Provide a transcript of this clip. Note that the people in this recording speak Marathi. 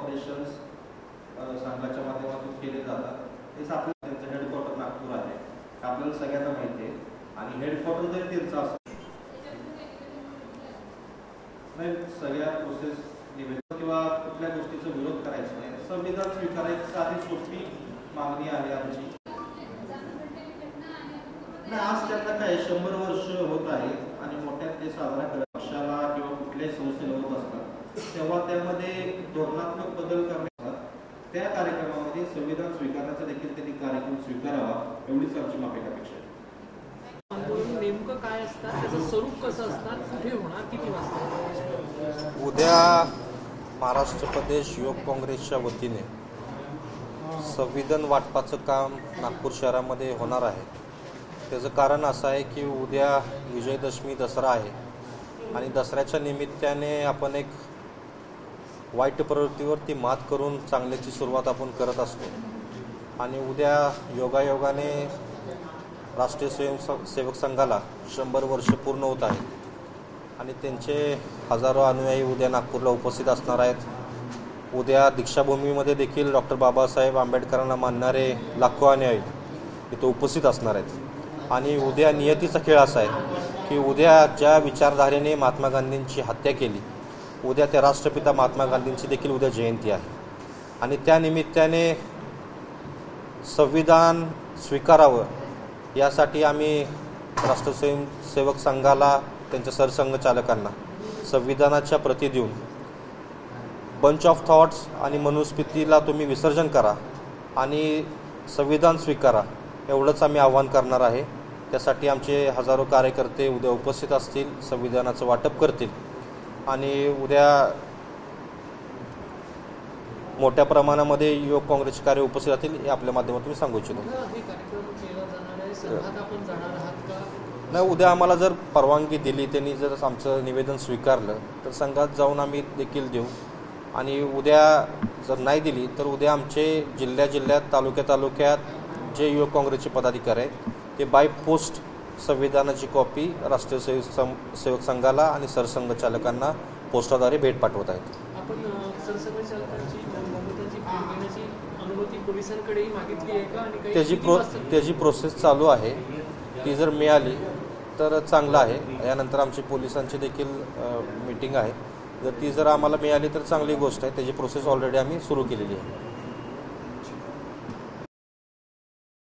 ऑपरेशन्स संघाच्या माध्यमातून केले जातात. तेच आपलं त्यांचं हेडक्वार्टर नागपूर आहे, आपल्याला सगळ्यांना माहिती आहे. आणि हेडक्वार्टर जरी त्यांचं असतं नाही, सगळ्या प्रोसेस किंवा कुठल्या गोष्टीचा विरोध करायचा नाही, संविधान स्वीकारायची साधी सोपी मागणी आहे आमची. आज त्यांना काय 100 वर्ष होत आहेत आणि मोठ्यात ते साजरा करत पक्षाला किंवा कुठल्याही संस्थेला होत असतात, तेव्हा त्यामध्ये धोरणात्मक बदल करण्यात त्या कार्यक्रमामध्ये संविधान स्वीकारण्याचा देखील त्यांनी कार्यक्रम स्वीकारावा, एवढीच आमची माफी अपेक्षा आहे. आंदोलन नेमकं काय असतं, त्याचं स्वरूप कसं असतं, कुठे होणार, किती वाजता? उद्या महाराष्ट्र प्रदेश युवक काँग्रेसच्या वतीने संविधान वाटपाचं काम नागपूर शहरामध्ये होणार आहे. त्याचं कारण असं आहे की उद्या विजयदशमी दसरा आहे आणि दसऱ्याच्या निमित्ताने आपण एक वाईट प्रवृत्तीवरती मात करून चांगल्याची सुरुवात आपण करत असतो. आणि उद्या योगायोगाने राष्ट्रीय स्वयंसेवक संघाला 100 वर्ष पूर्ण होत आहेत आणि त्यांचे हजारो अनुयायी उद्या नागपूरला उपस्थित असणार आहेत. उद्या दीक्षाभूमीमध्ये देखील डॉक्टर बाबासाहेब आंबेडकरांना मानणारे लाखो अनुयायी इथं उपस्थित असणार आहेत. आणि उद्या नियतीचा खेळ असा आहे की उद्या ज्या विचारधारेने महात्मा गांधींची हत्या केली, उद्या त्या राष्ट्रपिता महात्मा गांधींची देखील उद्या जयंती आहे. आणि त्या निमित्ताने संविधान स्वीकारावं यासाठी आम्ही राष्ट्र स्वयंसेवक संघाला, त्यांच्या सरसंघचालकांना संविधानाच्या प्रती देऊन बंच ऑफ थॉट्स आणि मनुस्मृतीला तुम्ही विसर्जन करा आणि संविधान स्वीकारा, एवढंच आम्ही आवाहन करणार आहे. त्यासाठी आमचे हजारो कार्यकर्ते उद्या उपस्थित असतील, संविधानाचं वाटप करतील आणि उद्या मोठ्या प्रमाणामध्ये युवक काँग्रेसचे कार्य उपस्थित राहतील, हे आपल्या माध्यमातून मी सांगू इच्छितो. नाही, उद्या आम्हाला जर परवानगी दिली, त्यांनी जर आमचं निवेदन स्वीकारलं तर संघात जाऊन आम्ही देखील देऊ. आणि उद्या जर नाही दिली तर उद्या आमचे जिल्ह्यात तालुक्यात जे युवक काँग्रेसचे पदाधिकारी आहेत ते बाय पोस्ट संविधानाची कॉपी राष्ट्रीय सेवक संघाला आणि सरसंघचालकांना पोस्टाद्वारे भेट पाठवत आहेत. आपण सरसंघचालकांची अनुमती पोलिसांकडेही मागितली आहे का? आणि त्याची प्रोसेस चालू आहे. ती जर मिळाली तर चांगलं आहे. यानंतर आमची पोलिसांची देखील मीटिंग आहे. जर ती आम्हाला मिळाली तर चांगली गोष्ट आहे. त्याची प्रोसेस ऑलरेडी आम्ही सुरू केलेली आहे.